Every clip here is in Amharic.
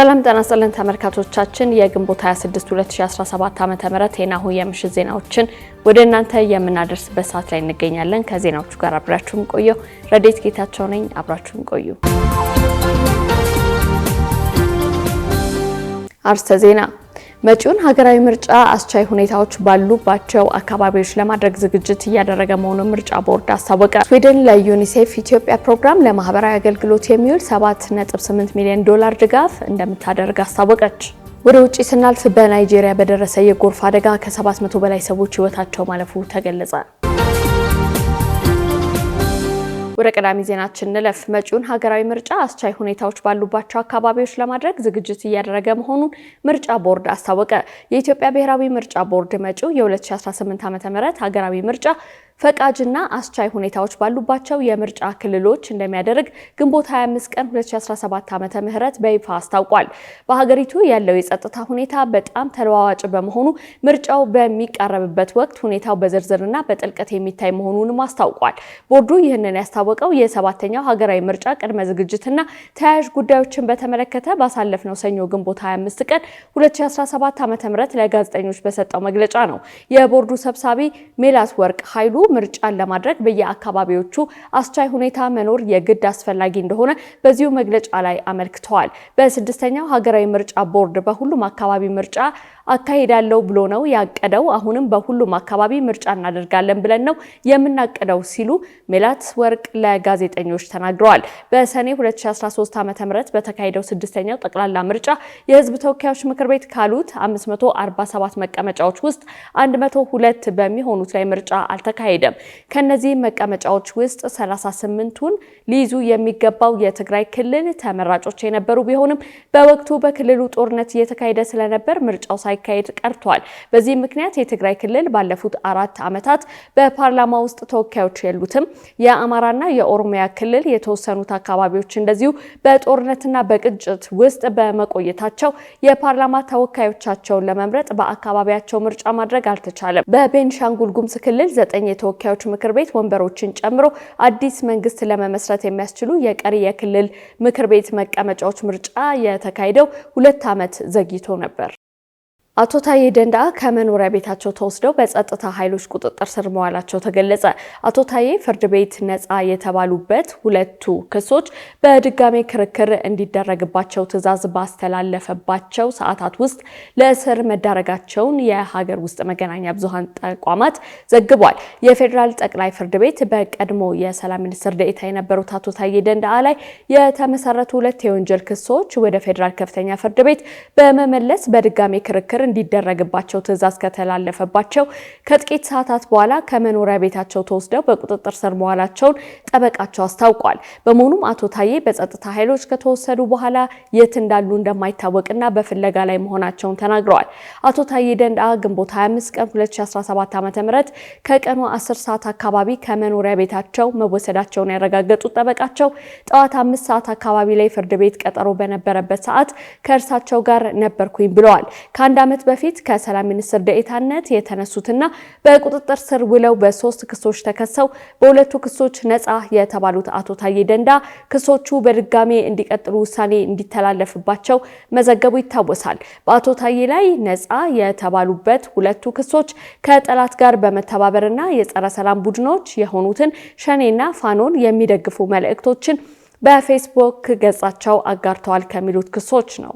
ሰላም ጤና ይስጥልን ተመልካቾቻችን የግንቦት 26 2017 ዓ.ም የናሁ የምሽት ዜናዎችን ወደ እናንተ የምናደርስበት ሰዓት ላይ እንገኛለን። ከዜናዎቹ ጋር አብራችሁን ቆዩ። ረዴት ጌታቸው ነኝ። አብራችሁን ቆዩ። አርስተ ዜና መጪውን ሀገራዊ ምርጫ አስቻይ ሁኔታዎች ባሉባቸው አካባቢዎች ለማድረግ ዝግጅት እያደረገ መሆኑን ምርጫ ቦርድ አስታወቀ። ስዊድን ለዩኒሴፍ ኢትዮጵያ ፕሮግራም ለማህበራዊ አገልግሎት የሚውል 7.8 ሚሊዮን ዶላር ድጋፍ እንደምታደርግ አስታወቀች። ወደ ውጪ ስናልፍ በናይጄሪያ በደረሰ የጎርፍ አደጋ ከ700 በላይ ሰዎች ህይወታቸው ማለፉ ተገለጸ። ወደ ቀዳሚ ዜናችን እንለፍ። መጪውን ሀገራዊ ምርጫ አስቻይ ሁኔታዎች ባሉባቸው አካባቢዎች ለማድረግ ዝግጅት እያደረገ መሆኑን ምርጫ ቦርድ አስታወቀ። የኢትዮጵያ ብሔራዊ ምርጫ ቦርድ መጪው የ2018 ዓ.ም ሀገራዊ ምርጫ ፈቃጅና አስቻይ ሁኔታዎች ባሉባቸው የምርጫ ክልሎች እንደሚያደርግ ግንቦት 25 ቀን 2017 ዓ.ም በይፋ አስታውቋል። በሀገሪቱ ያለው የጸጥታ ሁኔታ በጣም ተለዋዋጭ በመሆኑ ምርጫው በሚቃረብበት ወቅት ሁኔታው በዝርዝርና በጥልቀት የሚታይ መሆኑንም አስታውቋል። ቦርዱ ይህንን ያስታወቀው የሰባተኛው ሀገራዊ ምርጫ ቅድመ ዝግጅትና ተያያዥ ጉዳዮችን በተመለከተ ባሳለፍነው ሰኞ ግንቦት 25 ቀን 2017 ዓ.ም ለጋዜጠኞች በሰጠው መግለጫ ነው። የቦርዱ ሰብሳቢ ሜላት ወርቅ ኃይሉ ምርጫን ለማድረግ በየአካባቢዎቹ አስቻይ ሁኔታ መኖር የግድ አስፈላጊ እንደሆነ በዚሁ መግለጫ ላይ አመልክተዋል። በስድስተኛው ሀገራዊ ምርጫ ቦርድ በሁሉም አካባቢ ምርጫ አካሄዳለሁ ብሎ ነው ያቀደው። አሁንም በሁሉም አካባቢ ምርጫ እናደርጋለን ብለን ነው የምናቀደው ሲሉ ሜላት ወርቅ ለጋዜጠኞች ተናግረዋል። በሰኔ 2013 ዓ.ም በተካሄደው ስድስተኛው ጠቅላላ ምርጫ የህዝብ ተወካዮች ምክር ቤት ካሉት 547 መቀመጫዎች ውስጥ 102 በሚሆኑት ላይ ምርጫ አልተካሄደም። ከነዚህ መቀመጫዎች ውስጥ 38ቱን ሊይዙ የሚገባው የትግራይ ክልል ተመራጮች የነበሩ ቢሆንም በወቅቱ በክልሉ ጦርነት እየተካሄደ ስለነበር ምርጫው ሳይካሄድ ቀርቷል። በዚህ ምክንያት የትግራይ ክልል ባለፉት 4 ዓመታት በፓርላማ ውስጥ ተወካዮች የሉትም። የአማራና የኦሮሚያ ክልል የተወሰኑት አካባቢዎች እንደዚሁ በጦርነትና በግጭት ውስጥ በመቆየታቸው የፓርላማ ተወካዮቻቸውን ለመምረጥ በአካባቢያቸው ምርጫ ማድረግ አልተቻለም። በቤንሻንጉል ጉሙዝ ክልል 9 የተወካዮች ምክር ቤት ወንበሮችን ጨምሮ አዲስ መንግስት ለመመስረት የሚያስችሉ የቀሪ የክልል ምክር ቤት መቀመጫዎች ምርጫ የተካሄደው 2 ዓመት ዘግይቶ ነበር። አቶ ታዬ ደንደአ ከመኖሪያ ቤታቸው ተወስደው በጸጥታ ኃይሎች ቁጥጥር ስር መዋላቸው ተገለጸ። አቶ ታዬ ፍርድ ቤት ነፃ የተባሉበት ሁለቱ ክሶች በድጋሜ ክርክር እንዲደረግባቸው ትዕዛዝ ባስተላለፈባቸው ሰዓታት ውስጥ ለእስር መዳረጋቸውን የሀገር ውስጥ መገናኛ ብዙሃን ተቋማት ዘግቧል። የፌዴራል ጠቅላይ ፍርድ ቤት በቀድሞ የሰላም ሚኒስትር ዴኤታ የነበሩት አቶ ታዬ ደንደአ ላይ የተመሰረቱ ሁለት የወንጀል ክሶች ወደ ፌዴራል ከፍተኛ ፍርድ ቤት በመመለስ በድጋሜ ክርክር እንዲደረግባቸው ትዕዛዝ ከተላለፈባቸው ከጥቂት ሰዓታት በኋላ ከመኖሪያ ቤታቸው ተወስደው በቁጥጥር ስር መዋላቸውን ጠበቃቸው አስታውቋል። በመሆኑም አቶ ታዬ በጸጥታ ኃይሎች ከተወሰዱ በኋላ የት እንዳሉ እንደማይታወቅና በፍለጋ ላይ መሆናቸውን ተናግረዋል። አቶ ታዬ ደንደአ ግንቦት 25 ቀን 2017 ዓ.ም ከቀኑ 10 ሰዓት አካባቢ ከመኖሪያ ቤታቸው መወሰዳቸውን ያረጋገጡት ጠበቃቸው ጠዋት 5 ሰዓት አካባቢ ላይ ፍርድ ቤት ቀጠሮ በነበረበት ሰዓት ከእርሳቸው ጋር ነበርኩኝ ብለዋል። ከአንድ ዓመት በፊት ከሰላም ሚኒስትር ዴኤታነት የተነሱትና በቁጥጥር ስር ውለው በ3 ክሶች ተከሰው በሁለቱ ክሶች ነፃ የተባሉት አቶ ታዬ ደንደአ ክሶቹ በድጋሜ እንዲቀጥሉ ውሳኔ እንዲተላለፍባቸው መዘገቡ ይታወሳል። በአቶ ታዬ ላይ ነፃ የተባሉበት ሁለቱ ክሶች ከጠላት ጋር በመተባበርና የጸረ ሰላም ቡድኖች የሆኑትን ሸኔና ፋኖን የሚደግፉ መልእክቶችን በፌስቡክ ገጻቸው አጋርተዋል ከሚሉት ክሶች ነው።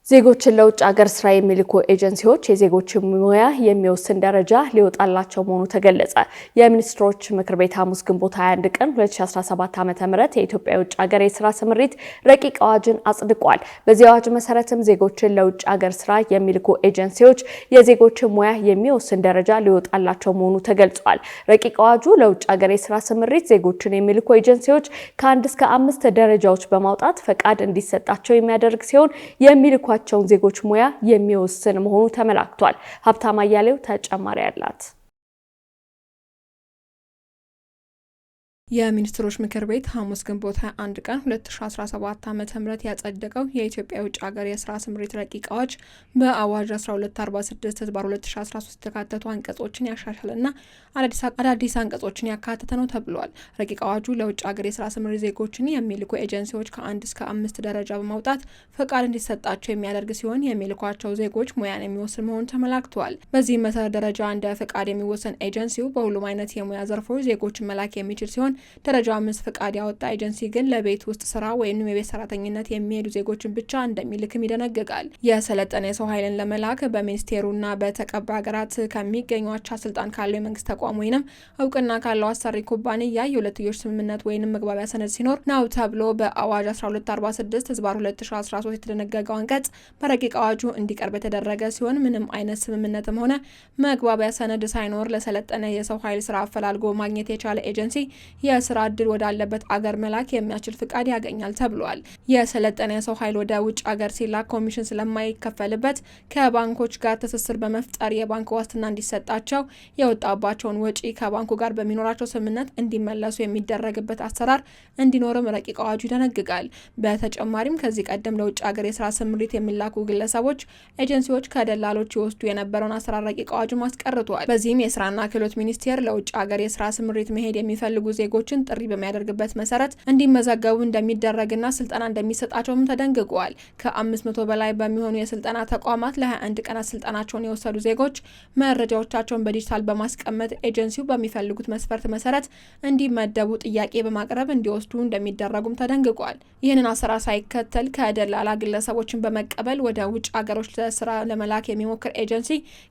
ዜጎችን ለውጭ ሀገር ስራ የሚልኩ ኤጀንሲዎች የዜጎችን ሙያ የሚወስን ደረጃ ሊወጣላቸው መሆኑ ተገለጸ። የሚኒስትሮች ምክር ቤት ሐሙስ ግንቦት 21 ቀን 2017 ዓ.ም የኢትዮጵያ የውጭ ሀገር የስራ ስምሪት ረቂቅ አዋጅን አጽድቋል። በዚህ አዋጅ መሰረትም ዜጎችን ለውጭ ሀገር ስራ የሚልኩ ኤጀንሲዎች የዜጎችን ሙያ የሚወስን ደረጃ ሊወጣላቸው መሆኑ ተገልጿል። ረቂቅ አዋጁ ለውጭ ሀገር የስራ ስምሪት ዜጎችን የሚልኩ ኤጀንሲዎች ከ1 እስከ 5 ደረጃዎች በማውጣት ፈቃድ እንዲሰጣቸው የሚያደርግ ሲሆን የሚልኩ ቸውን ዜጎች ሙያ የሚወስን መሆኑ ተመላክቷል። ሀብታም አያሌው ተጨማሪ ያላት የሚኒስትሮች ምክር ቤት ሐሙስ ግንቦት 21 ቀን 2017 ዓ.ም ያጸደቀው የኢትዮጵያ የውጭ ሀገር የስራ ስምሪት ረቂቅ አዋጅ በአዋጅ 1246/2013 የተካተቱ አንቀጾችን ያሻሻለና አዳዲስ አንቀጾችን ያካተተ ነው ተብሏል። ረቂቅ አዋጁ ለውጭ ሀገር የስራ ስምሪት ዜጎችን የሚልኩ ኤጀንሲዎች ከ1 እስከ 5 ደረጃ በማውጣት ፈቃድ እንዲሰጣቸው የሚያደርግ ሲሆን የሚልኳቸው ዜጎች ሙያን የሚወስን መሆኑን ተመላክቷል። በዚህም መሰረት ደረጃ እንደ ፈቃድ የሚወሰን ኤጀንሲው በሁሉም አይነት የሙያ ዘርፎች ዜጎችን መላክ የሚችል ሲሆን ደረጃ 5 ፈቃድ ያወጣ ኤጀንሲ ግን ለቤት ውስጥ ስራ ወይም የቤት ሰራተኝነት የሚሄዱ ዜጎችን ብቻ እንደሚልክም ይደነግጋል። የሰለጠነ የሰው ኃይልን ለመላክ በሚኒስቴሩና በተቀባይ ሀገራት ከሚገኙ አቻ ስልጣን ካለው የመንግስት ተቋም ወይንም እውቅና ካለው አሰሪ ኩባንያ የሁለትዮሽ ስምምነት ወይንም መግባቢያ ሰነድ ሲኖር ነው ተብሎ በአዋጅ 1246/2013 የተደነገገው አንቀጽ በረቂቅ አዋጁ እንዲቀርብ የተደረገ ሲሆን ምንም አይነት ስምምነትም ሆነ መግባቢያ ሰነድ ሳይኖር ለሰለጠነ የሰው ኃይል ስራ አፈላልጎ ማግኘት የቻለ ኤጀንሲ የስራ እድል ወዳለበት አገር መላክ የሚያስችል ፍቃድ ያገኛል ተብሏል። የሰለጠነ የሰው ኃይል ወደ ውጭ አገር ሲላክ ኮሚሽን ስለማይከፈልበት ከባንኮች ጋር ትስስር በመፍጠር የባንክ ዋስትና እንዲሰጣቸው የወጣባቸውን ወጪ ከባንኩ ጋር በሚኖራቸው ስምምነት እንዲመለሱ የሚደረግበት አሰራር እንዲኖርም ረቂቅ አዋጁ ይደነግጋል። በተጨማሪም ከዚህ ቀደም ለውጭ አገር የስራ ስምሪት የሚላኩ ግለሰቦች ኤጀንሲዎች ከደላሎች ይወስዱ የነበረውን አሰራር ረቂቅ አዋጁ አስቀርቷል። በዚህም የስራና ክህሎት ሚኒስቴር ለውጭ አገር የስራ ስምሪት መሄድ የሚፈልጉ ዜጎችን ጥሪ በሚያደርግበት መሰረት እንዲመዘገቡ እንደሚደረግና ስልጠና እንደሚሰጣቸውም ተደንግጓል። ከ500 በላይ በሚሆኑ የስልጠና ተቋማት ለ21 ቀናት ስልጠናቸውን የወሰዱ ዜጎች መረጃዎቻቸውን በዲጂታል በማስቀመጥ ኤጀንሲው በሚፈልጉት መስፈርት መሰረት እንዲመደቡ ጥያቄ በማቅረብ እንዲወስዱ እንደሚደረጉም ተደንግጓል። ይህንን አሰራር ሳይከተል ከደላላ ግለሰቦችን በመቀበል ወደ ውጭ ሀገሮች ለስራ ለመላክ የሚሞክር ኤጀንሲ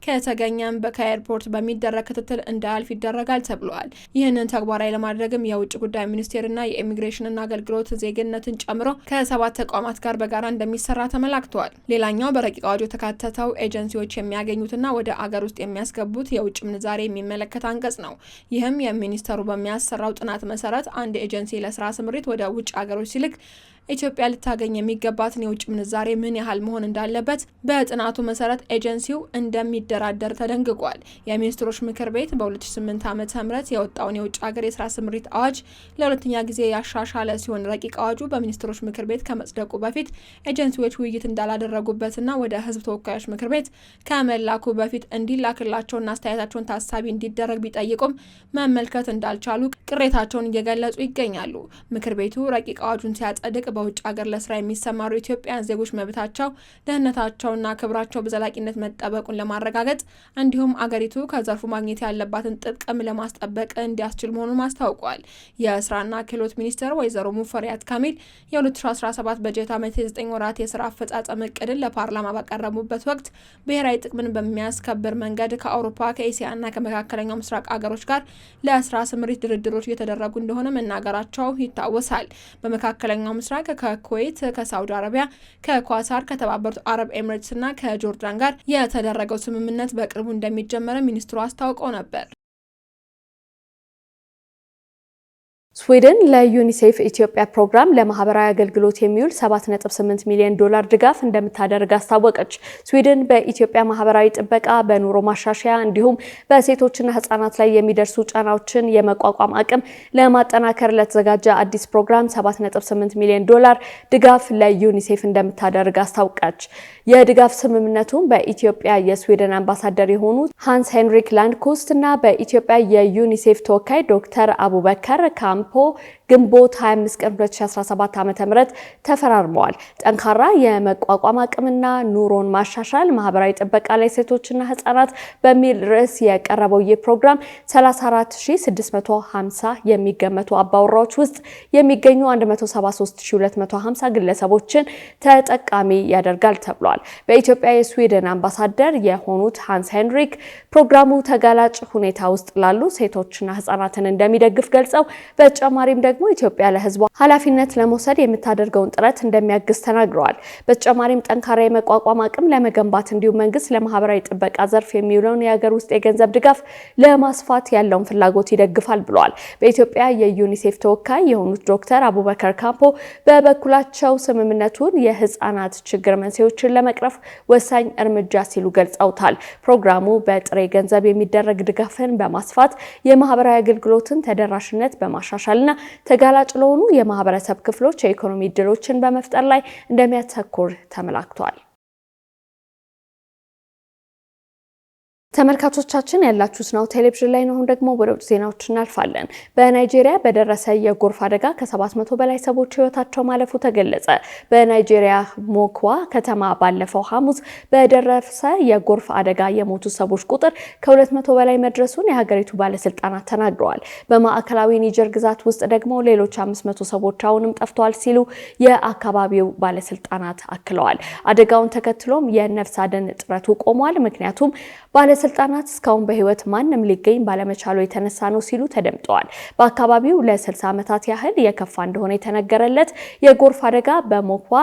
ከተገኘም ከኤርፖርት በሚደረግ ክትትል እንዳያልፍ ይደረጋል ተብሏል። ይህንን ተግባራዊ ለማድረግም የውጭ ጉዳይ ሚኒስቴርና የኢሚግሬሽንና አገልግሎት ዜግነትን ጨምሮ ከ7 ተቋማት ጋር በጋራ እንደሚሰራ ተመላክቷል። ሌላኛው በረቂቅ አዋጁ የተካተተው ኤጀንሲዎች የሚያገኙትና ወደ አገር ውስጥ የሚያስገቡት የውጭ ምንዛሬ የሚመለከት አንቀጽ ነው። ይህም የሚኒስተሩ በሚያሰራው ጥናት መሰረት አንድ ኤጀንሲ ለስራ ስምሪት ወደ ውጭ አገሮች ሲልክ ኢትዮጵያ ልታገኝ የሚገባትን የውጭ ምንዛሬ ምን ያህል መሆን እንዳለበት በጥናቱ መሰረት ኤጀንሲው እንደሚደራደር ተደንግጓል። የሚኒስትሮች ምክር ቤት በ2008 ዓ.ም የወጣውን የውጭ ሀገር የስራ ስምሪት አዋጅ ለሁለተኛ ጊዜ ያሻሻለ ሲሆን ረቂቅ አዋጁ በሚኒስትሮች ምክር ቤት ከመጽደቁ በፊት ኤጀንሲዎች ውይይት እንዳላደረጉበትና ወደ ሕዝብ ተወካዮች ምክር ቤት ከመላኩ በፊት እንዲላክላቸውና አስተያየታቸውን ታሳቢ እንዲደረግ ቢጠይቁም መመልከት እንዳልቻሉ ቅሬታቸውን እየገለጹ ይገኛሉ። ምክር ቤቱ ረቂቅ አዋጁን ሲያጸድቅ በውጭ ሀገር ለስራ የሚሰማሩ ኢትዮጵያውያን ዜጎች መብታቸው፣ ደህንነታቸውና ክብራቸው በዘላቂነት መጠበቁን ለማረጋገጥ እንዲሁም አገሪቱ ከዘርፉ ማግኘት ያለባትን ጥቅም ለማስጠበቅ እንዲያስችል መሆኑን አስታውቋል። የስራና ክህሎት ሚኒስትር ወይዘሮ ሙፈሪያት ካሚል የ2017 በጀት ዓመት የ9 ወራት የስራ አፈጻጸም እቅድን ለፓርላማ ባቀረቡበት ወቅት ብሔራዊ ጥቅምን በሚያስከብር መንገድ ከአውሮፓ ከኤስያና ከመካከለኛው ምስራቅ አገሮች ጋር ለስራ ስምሪት ድርድሮች እየተደረጉ እንደሆነ መናገራቸው ይታወሳል። በመካከለኛው ምስራቅ ከኩዌት፣ ከሳውዲ አረቢያ፣ ከኳታር፣ ከተባበሩት አረብ ኤሚሬትስ እና ከጆርዳን ጋር የተደረገው ስምምነት በቅርቡ እንደሚጀመር ሚኒስትሩ አስታውቀው ነበር። ስዊድን ለዩኒሴፍ ኢትዮጵያ ፕሮግራም ለማህበራዊ አገልግሎት የሚውል $7.8 ሚሊዮን ድጋፍ እንደምታደርግ አስታወቀች። ስዊድን በኢትዮጵያ ማህበራዊ ጥበቃ፣ በኑሮ ማሻሻያ እንዲሁም በሴቶችና ህጻናት ላይ የሚደርሱ ጫናዎችን የመቋቋም አቅም ለማጠናከር ለተዘጋጀ አዲስ ፕሮግራም $7.8 ሚሊዮን ድጋፍ ለዩኒሴፍ እንደምታደርግ አስታወቀች። የድጋፍ ስምምነቱን በኢትዮጵያ የስዊድን አምባሳደር የሆኑት ሃንስ ሄንሪክ ላንድኩስት እና በኢትዮጵያ የዩኒሴፍ ተወካይ ዶክተር አቡበከር ካምፖ ግንቦት 25 ቀን 2017 ዓ.ም ተፈራርመዋል። ጠንካራ የመቋቋም አቅምና ኑሮን ማሻሻል ማህበራዊ ጥበቃ ላይ ሴቶችና ህጻናት በሚል ርዕስ የቀረበው ይህ ፕሮግራም 34650 የሚገመቱ አባወራዎች ውስጥ የሚገኙ 173250 ግለሰቦችን ተጠቃሚ ያደርጋል ተብሏል። በኢትዮጵያ የስዊድን አምባሳደር የሆኑት ሃንስ ሄንሪክ ፕሮግራሙ ተጋላጭ ሁኔታ ውስጥ ላሉ ሴቶችና ህጻናትን እንደሚደግፍ ገልጸው በተጨማሪም ደግሞ ኢትዮጵያ ለሕዝቧ ኃላፊነት ለመውሰድ የምታደርገውን ጥረት እንደሚያግዝ ተናግረዋል። በተጨማሪም ጠንካራ የመቋቋም አቅም ለመገንባት እንዲሁም መንግስት ለማህበራዊ ጥበቃ ዘርፍ የሚውለውን የሀገር ውስጥ የገንዘብ ድጋፍ ለማስፋት ያለውን ፍላጎት ይደግፋል ብለዋል። በኢትዮጵያ የዩኒሴፍ ተወካይ የሆኑት ዶክተር አቡበከር ካምፖ በበኩላቸው ስምምነቱን የህፃናት ችግር መንስኤዎችን ለመቅረፍ ወሳኝ እርምጃ ሲሉ ገልጸውታል። ፕሮግራሙ በጥሬ ገንዘብ የሚደረግ ድጋፍን በማስፋት የማህበራዊ አገልግሎትን ተደራሽነት በማሻሻልና ተጋላጭ ለሆኑ የማህበረሰብ ክፍሎች የኢኮኖሚ እድሎችን በመፍጠር ላይ እንደሚያተኩር ተመላክቷል። ተመልካቾቻችን ያላችሁት ናሁ ቴሌቪዥን ላይ ነው። አሁን ደግሞ ወደ ውጭ ዜናዎች እናልፋለን። በናይጄሪያ በደረሰ የጎርፍ አደጋ ከ700 በላይ ሰዎች ህይወታቸው ማለፉ ተገለጸ። በናይጄሪያ ሞክዋ ከተማ ባለፈው ሐሙስ በደረሰ የጎርፍ አደጋ የሞቱ ሰዎች ቁጥር ከ200 በላይ መድረሱን የሀገሪቱ ባለስልጣናት ተናግረዋል። በማዕከላዊ ኒጀር ግዛት ውስጥ ደግሞ ሌሎች 500 ሰዎች አሁንም ጠፍተዋል ሲሉ የአካባቢው ባለስልጣናት አክለዋል። አደጋውን ተከትሎም የነፍስ አድን ጥረቱ ቆሟል። ምክንያቱም ባለስልጣናት እስካሁን በህይወት ማንም ሊገኝ ባለመቻሉ የተነሳ ነው ሲሉ ተደምጠዋል። በአካባቢው ለ60 ዓመታት ያህል የከፋ እንደሆነ የተነገረለት የጎርፍ አደጋ በሞክዋ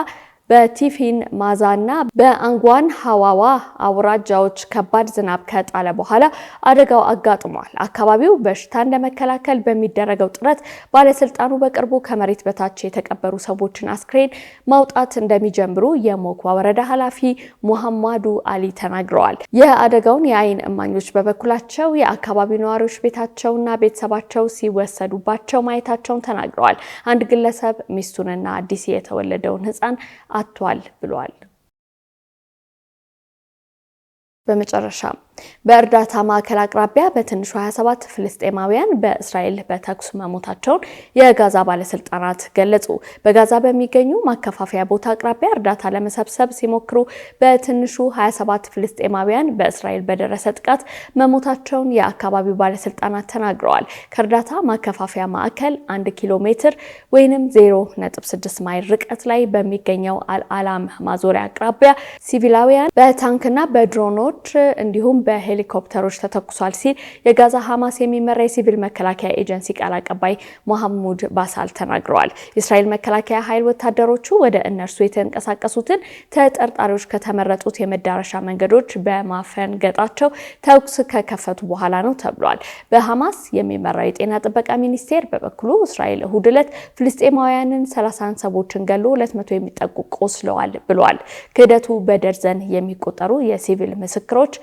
በቲፊን ማዛና በአንጓን ሐዋዋ አውራጃዎች ከባድ ዝናብ ከጣለ በኋላ አደጋው አጋጥሟል። አካባቢው በሽታን ለመከላከል በሚደረገው ጥረት ባለስልጣኑ በቅርቡ ከመሬት በታች የተቀበሩ ሰዎችን አስክሬን ማውጣት እንደሚጀምሩ የሞክዋ ወረዳ ኃላፊ ሙሐማዱ አሊ ተናግረዋል። የአደጋውን የአይን እማኞች በበኩላቸው የአካባቢው ነዋሪዎች ቤታቸውና ቤተሰባቸው ሲወሰዱባቸው ማየታቸውን ተናግረዋል። አንድ ግለሰብ ሚስቱንና አዲስ የተወለደውን ህፃን አጥቷል ብሏል። በመጨረሻ በእርዳታ ማዕከል አቅራቢያ በትንሹ 27 ፍልስጤማውያን በእስራኤል በተኩስ መሞታቸውን የጋዛ ባለስልጣናት ገለጹ። በጋዛ በሚገኙ ማከፋፈያ ቦታ አቅራቢያ እርዳታ ለመሰብሰብ ሲሞክሩ በትንሹ 27 ፍልስጤማውያን በእስራኤል በደረሰ ጥቃት መሞታቸውን የአካባቢው ባለስልጣናት ተናግረዋል። ከእርዳታ ማከፋፈያ ማዕከል 1 ኪሎ ሜትር ወይንም 0.6 ማይል ርቀት ላይ በሚገኘው አልአላም ማዞሪያ አቅራቢያ ሲቪላውያን በታንክና በድሮኖች እንዲሁም በሄሊኮፕተሮች ተተኩሷል ሲል የጋዛ ሐማስ የሚመራ የሲቪል መከላከያ ኤጀንሲ ቃል አቀባይ መሐሙድ ባሳል ተናግረዋል። የእስራኤል መከላከያ ኃይል ወታደሮቹ ወደ እነርሱ የተንቀሳቀሱትን ተጠርጣሪዎች ከተመረጡት የመዳረሻ መንገዶች በማፈንገጣቸው ተኩስ ከከፈቱ በኋላ ነው ተብሏል። በሐማስ የሚመራው የጤና ጥበቃ ሚኒስቴር በበኩሉ እስራኤል እሁድ ዕለት ፍልስጤማውያንን 30 ሰዎችን ገሎ 200 የሚጠጉ ቆስለዋል ብሏል። ክህደቱ በደርዘን የሚቆጠሩ የሲቪል ምስክሮች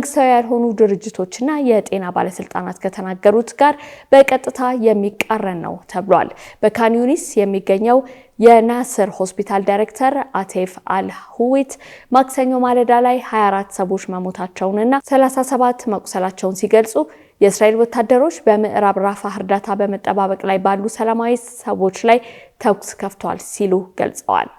መንግስታዊ ያልሆኑ ድርጅቶችና የጤና ባለስልጣናት ከተናገሩት ጋር በቀጥታ የሚቃረን ነው ተብሏል። በካን ዩኒስ የሚገኘው የናስር ሆስፒታል ዳይሬክተር አቴፍ አልሁዊት ማክሰኞ ማለዳ ላይ 24 ሰዎች መሞታቸውንና 37 መቁሰላቸውን ሲገልጹ የእስራኤል ወታደሮች በምዕራብ ራፋህ እርዳታ በመጠባበቅ ላይ ባሉ ሰላማዊ ሰዎች ላይ ተኩስ ከፍተዋል ሲሉ ገልጸዋል።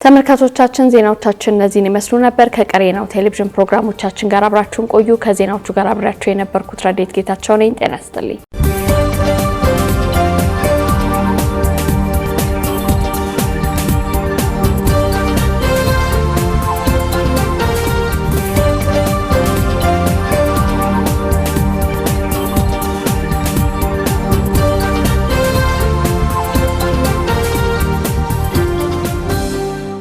ተመልካቾቻችን ዜናዎቻችን እነዚህን ይመስሉ ነበር። ከቀሪ ናሁ ቴሌቪዥን ፕሮግራሞቻችን ጋር አብራችሁን ቆዩ። ከዜናዎቹ ጋር አብራችሁ የነበርኩት ረዴት ጌታቸው ነኝ። ጤና ይስጥልኝ።